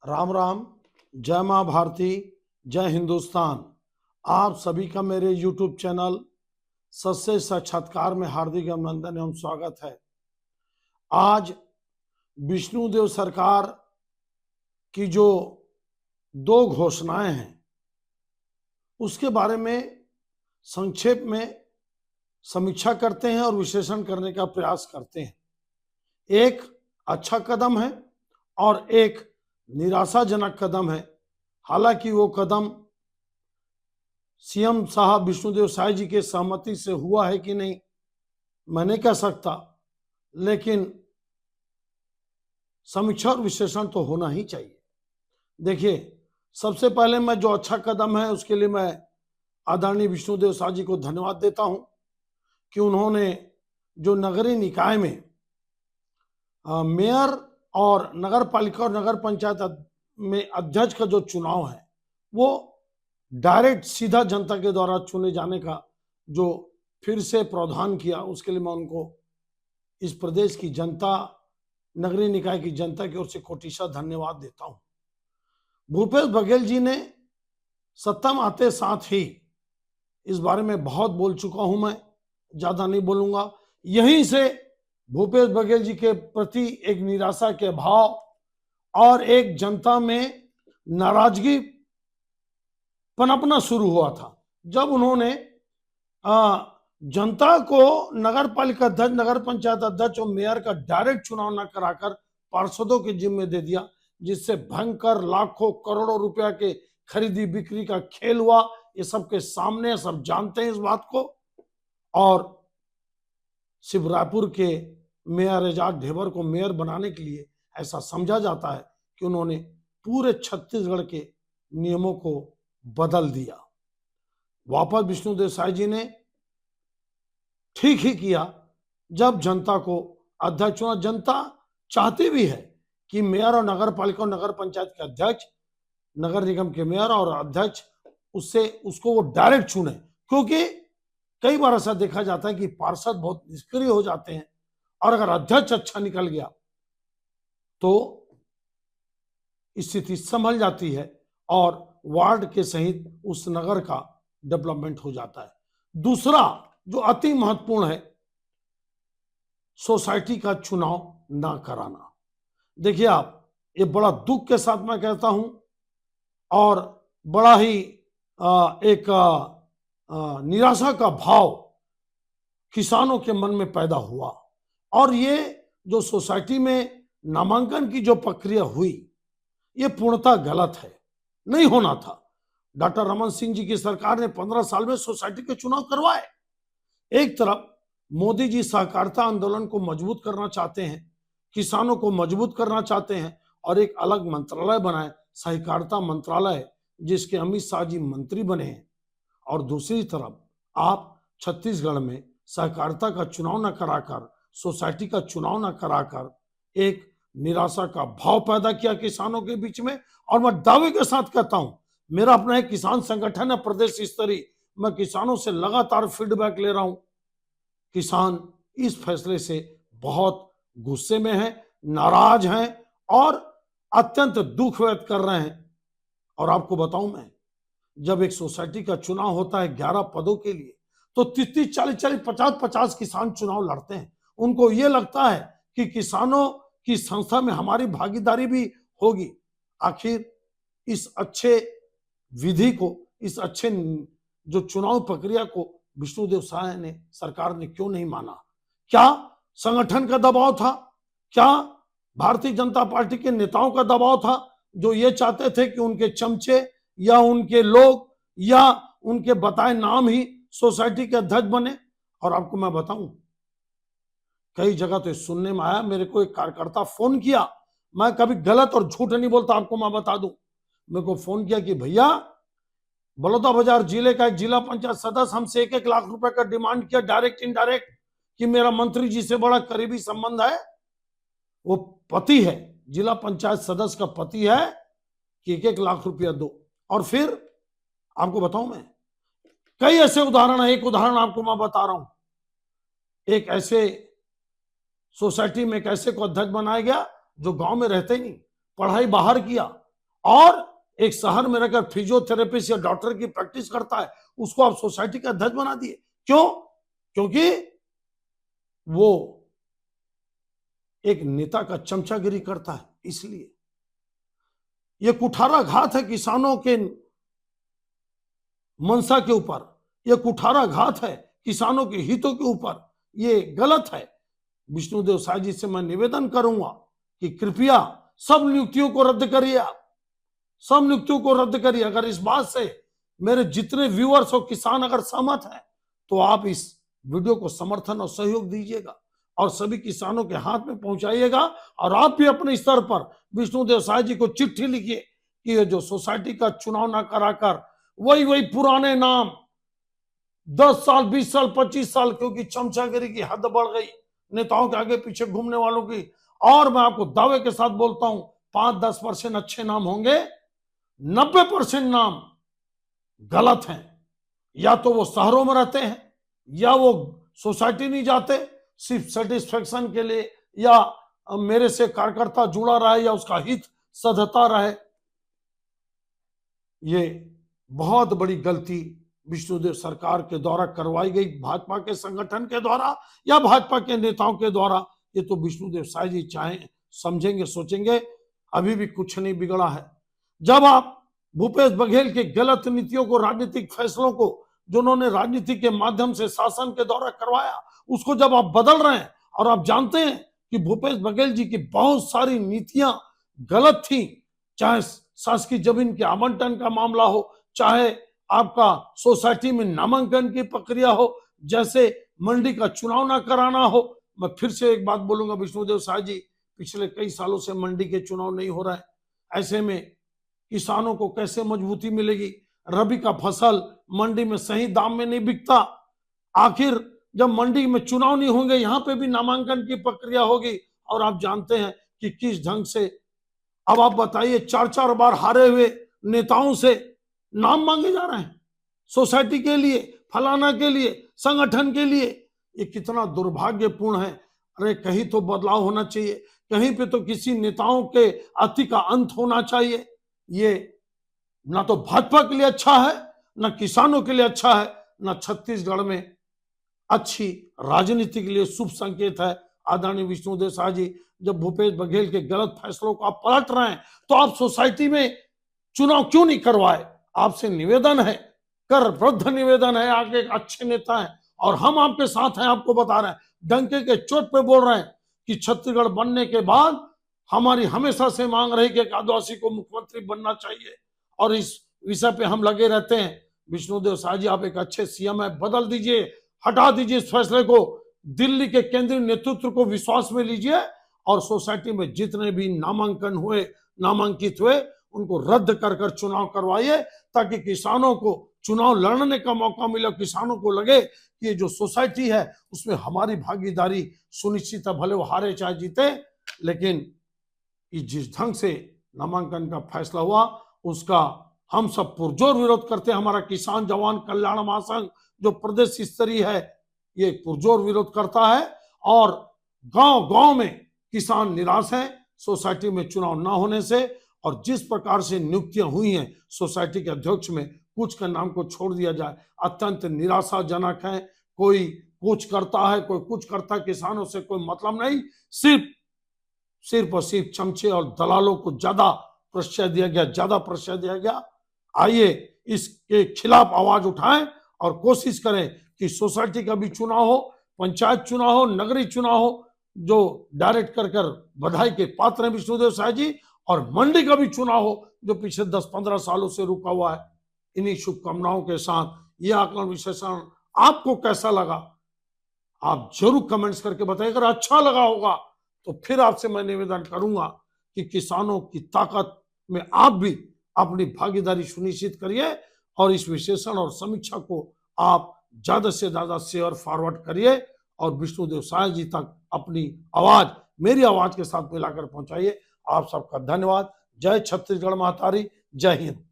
राम राम, जय माँ भारती, जय हिंदुस्तान। आप सभी का मेरे YouTube चैनल सच्चे साक्षात्कार में हार्दिक अभिनंदन एवं स्वागत है। आज विष्णुदेव सरकार की जो दो घोषणाएं हैं उसके बारे में संक्षेप में समीक्षा करते हैं और विश्लेषण करने का प्रयास करते हैं। एक अच्छा कदम है और एक निराशाजनक कदम है। हालांकि वो कदम सीएम साहब विष्णुदेव साय जी के सहमति से हुआ है कि नहीं मैं नहीं कह सकता, लेकिन समीक्षा और विश्लेषण तो होना ही चाहिए। देखिए, सबसे पहले मैं जो अच्छा कदम है उसके लिए मैं आदरणीय विष्णुदेव साय जी को धन्यवाद देता हूं कि उन्होंने जो नगरीय निकाय में मेयर और नगर पालिका और नगर पंचायत में अध्यक्ष का जो चुनाव है वो डायरेक्ट सीधा जनता के द्वारा चुने जाने का जो फिर से प्रावधान किया, उसके लिए मैं उनको इस प्रदेश की जनता, नगरीय निकाय की जनता की ओर से कोटिशा धन्यवाद देता हूं। भूपेश बघेल जी ने सत्ता में आते साथ ही इस बारे में बहुत बोल चुका हूं, मैं ज्यादा नहीं बोलूंगा। यहीं से भूपेश बघेल जी के प्रति एक निराशा के भाव और एक जनता में नाराजगी पनपना शुरू हुआ था जब उन्होंने जनता को नगर पालिका अध्यक्ष, नगर पंचायत अध्यक्ष और मेयर का डायरेक्ट चुनाव न कराकर पार्षदों के जिम्मे दे दिया, जिससे भयंकर लाखों करोड़ों रुपया के खरीदी बिक्री का खेल हुआ। ये सबके सामने, सब जानते हैं इस बात को। और सिर्फ रायपुर के मेयर एजाज ढेबर को मेयर बनाने के लिए ऐसा समझा जाता है कि उन्होंने पूरे छत्तीसगढ़ के नियमों को बदल दिया। वापस विष्णुदेव साय जी ने ठीक ही किया जब जनता को अध्यक्ष चुना। जनता चाहती भी है कि मेयर और नगर पालिका और नगर पंचायत के अध्यक्ष, नगर निगम के मेयर और अध्यक्ष उसको वो डायरेक्ट चुने, क्योंकि कई बार ऐसा देखा जाता है कि पार्षद बहुत निष्क्रिय हो जाते हैं और अगर अध्यक्ष अच्छा निकल गया तो स्थिति संभल जाती है और वार्ड के सहित उस नगर का डेवलपमेंट हो जाता है। दूसरा जो अति महत्वपूर्ण है, सोसाइटी का चुनाव ना कराना। देखिए आप, ये बड़ा दुख के साथ मैं कहता हूं और बड़ा ही एक निराशा का भाव किसानों के मन में पैदा हुआ। और ये जो सोसाइटी में नामांकन की जो प्रक्रिया हुई ये पूर्णतः गलत है, नहीं होना था। डॉक्टर रमन सिंह जी की सरकार ने 15 साल में सोसाइटी के चुनाव करवाए। एक तरफ मोदी जी सहकारिता आंदोलन को मजबूत करना चाहते हैं, किसानों को मजबूत करना चाहते हैं और एक अलग मंत्रालय बनाए, सहकारिता मंत्रालय, जिसके अमित शाह जी मंत्री बने हैं। और दूसरी तरफ आप छत्तीसगढ़ में सहकारिता का चुनाव न कराकर, सोसाइटी का चुनाव न कराकर एक निराशा का भाव पैदा किया किसानों के बीच में। और मैं दावे के साथ कहता हूं, मेरा अपना एक किसान संगठन है प्रदेश स्तरीय, मैं किसानों से लगातार फीडबैक ले रहा हूं। किसान इस फैसले से बहुत गुस्से में हैं, नाराज हैं और अत्यंत दुख व्यक्त कर रहे हैं। और आपको बताऊं, मैं जब एक सोसाइटी का चुनाव होता है 11 पदों के लिए, तो 30-30, 40-40, 50-50 किसान चुनाव लड़ते हैं। उनको ये लगता है कि किसानों की संस्था में हमारी भागीदारी भी होगी। आखिर इस अच्छे विधि को, इस अच्छे जो चुनाव प्रक्रिया को विष्णुदेव साय ने, सरकार ने क्यों नहीं माना? क्या संगठन का दबाव था? क्या भारतीय जनता पार्टी के नेताओं का दबाव था जो ये चाहते थे कि उनके चमचे या उनके लोग या उनके बताए नाम ही सोसाइटी के अध्यक्ष बने? और आपको मैं बताऊं, कई जगह तो सुनने में आया, मेरे को एक कार्यकर्ता फोन किया, मैं कभी गलत और झूठ नहीं बोलता, आपको मैं बता दूं, मेरे को फोन किया कि भैया, बलौदाबाजार जिले का एक जिला पंचायत सदस्य हमसे 1-1 लाख रुपए का डिमांड किया, डायरेक्ट इनडायरेक्ट, कि मेरा मंत्री जी से बड़ा करीबी संबंध है, वो पति है, जिला पंचायत सदस्य का पति है, कि 1-1 लाख रुपया दो। और फिर आपको बताऊं, मैं कई ऐसे उदाहरण है, एक उदाहरण आपको मैं बता रहा हूं। एक ऐसे सोसाइटी में एक ऐसे को अध्यक्ष बनाया गया जो गांव में रहते ही नहीं, पढ़ाई बाहर किया, और एक शहर में रहकर फिजियोथेरेपिस्ट या डॉक्टर की प्रैक्टिस करता है, उसको आप सोसाइटी का अध्यक्ष बना दिए। क्यों? क्योंकि वो एक नेता का चमचागिरी करता है। इसलिए ये कुठाराघात है किसानों के मनसा के ऊपर, यह कुठाराघात है किसानों के हितों के ऊपर, ये गलत है। विष्णुदेव साय जी से मैं निवेदन करूंगा कि कृपया सब नियुक्तियों को रद्द करिए। आप सब नियुक्तियों को रद्द करिए। अगर इस बात से मेरे जितने व्यूअर्स और किसान अगर सहमत हैं तो आप इस वीडियो को समर्थन और सहयोग दीजिएगा और सभी किसानों के हाथ में पहुंचाइएगा। और आप भी अपने स्तर पर विष्णुदेव साय जी को चिट्ठी लिखिए कि ये जो सोसाइटी का चुनाव ना कराकर वही पुराने नाम 10 साल 20 साल 25 साल, क्योंकि चमचागिरी की हद बढ़ गई नेताओं के आगे पीछे घूमने वालों की। और मैं आपको दावे के साथ बोलता हूं 5-10% अच्छे नाम होंगे, 90% नाम गलत हैं। या तो वो शहरों में रहते हैं या वो सोसाइटी नहीं जाते, सिर्फ सेटिस्फेक्शन के लिए, या मेरे से कार्यकर्ता जुड़ा रहे या उसका हित सधता रहे। ये बहुत बड़ी गलती विष्णुदेव सरकार के द्वारा करवाई गई, भाजपा के संगठन के द्वारा या भाजपा के नेताओं के द्वारा। ये तो विष्णुदेव साय जी चाहें समझेंगे सोचेंगे, अभी भी कुछ नहीं बिगड़ा है। जब आप भूपेश बघेल के गलत नीतियों को, राजनीतिक फैसलों को, जो उन्होंने राजनीति के माध्यम से शासन के द्वारा करवाया, उसको जब आप बदल रहे हैं और आप जानते हैं कि भूपेश बघेल जी की बहुत सारी नीतियां गलत थी, चाहे शासकीय जमीन के आवंटन का मामला हो, चाहे आपका सोसाइटी में नामांकन की प्रक्रिया हो, जैसे मंडी का चुनाव ना कराना हो। मैं फिर से एक बात बोलूंगा, विष्णुदेव साय जी, पिछले कई सालों से मंडी के चुनाव नहीं हो रहा है। ऐसे में किसानों को कैसे मजबूती मिलेगी? रबी का फसल मंडी में सही दाम में नहीं बिकता। आखिर जब मंडी में चुनाव नहीं होंगे, यहां पे भी नामांकन की प्रक्रिया होगी। और आप जानते हैं कि किस ढंग से, अब आप बताइए, 4-4 बार हारे हुए नेताओं से नाम मांगे जा रहे हैं सोसाइटी के लिए, फलाना के लिए, संगठन के लिए। ये कितना दुर्भाग्यपूर्ण है। अरे कहीं तो बदलाव होना चाहिए, कहीं पे तो किसी नेताओं के अति का अंत होना चाहिए। ये ना तो भाजपा के लिए अच्छा है, ना किसानों के लिए अच्छा है, ना छत्तीसगढ़ में अच्छी राजनीति के लिए शुभ संकेत है। आदरणीय विष्णुदेव साय जी, जब भूपेश बघेल के गलत फैसलों को आप पलट रहे हैं तो आप सोसाइटी में चुनाव क्यों नहीं करवाए? आपसे निवेदन है, कर वृद्ध निवेदन है। आगे एक अच्छे नेता हैं और हम आपके साथ हैं। आपको बता रहे हैं, डंके के चोट पे बोल रहे हैं कि छत्तीसगढ़ बनने के बाद हमारी हमेशा से मांग रही कि एक आदिवासी को मुख्यमंत्री बनना चाहिए और इस विषय पे हम लगे रहते हैं। विष्णुदेव साय जी, आप एक अच्छे सीएम है, बदल दीजिए, हटा दीजिए इस फैसले को, दिल्ली के केंद्रीय नेतृत्व को विश्वास में लीजिए और सोसाइटी में जितने भी नामांकन हुए, नामांकित हुए, उनको रद्द कर चुनाव करवाइए, ताकि किसानों को चुनाव लड़ने का मौका मिले। किसानों को लगे कि ये जो सोसाइटी है उसमें हमारी भागीदारी सुनिश्चित है, भले वो हारे चाहे जीते। लेकिन जिस ढंग से नामांकन का फैसला हुआ उसका हम सब पुरजोर विरोध करते हैं। हमारा किसान जवान कल्याण महासंघ जो प्रदेश स्तरीय है, ये पुरजोर विरोध करता है। और गांव गांव में किसान निराश हैं सोसाइटी में चुनाव ना होने से। और जिस प्रकार से नियुक्तियां हुई हैं सोसाइटी के अध्यक्ष में, कुछ के नाम को छोड़ दिया जाए, अत्यंत निराशाजनक है। कोई कुछ करता है, कोई कुछ करता है, किसानों से कोई मतलब नहीं। सिर्फ और सिर्फ चमचे और दलालों को ज्यादा प्रश्रय दिया गया। आइए इसके खिलाफ आवाज उठाएं और कोशिश करें कि सोसाइटी का भी चुनाव हो, पंचायत चुनाव हो, नगरीय चुनाव हो, जो डायरेक्ट कर बधाई के पात्र हैं विष्णुदेव साय जी। और मंडी का भी चुनाव हो जो पिछले 10-15 सालों से रुका हुआ है। इन्हीं शुभकामनाओं के साथ यह आकलन विश्लेषण आपको कैसा लगा आप जरूर कमेंट्स करके बताइए। अगर अच्छा लगा होगा तो फिर आपसे मैं निवेदन करूंगा कि किसानों की ताकत में आप भी अपनी भागीदारी सुनिश्चित करिए और इस विश्लेषण और समीक्षा को आप ज्यादा से ज्यादा शेयर फॉरवर्ड करिए और विष्णुदेव साय जी तक अपनी आवाज मेरी आवाज के साथ मिलाकर पहुंचाइए। आप सबका धन्यवाद। जय छत्तीसगढ़ महतारी, जय हिंद।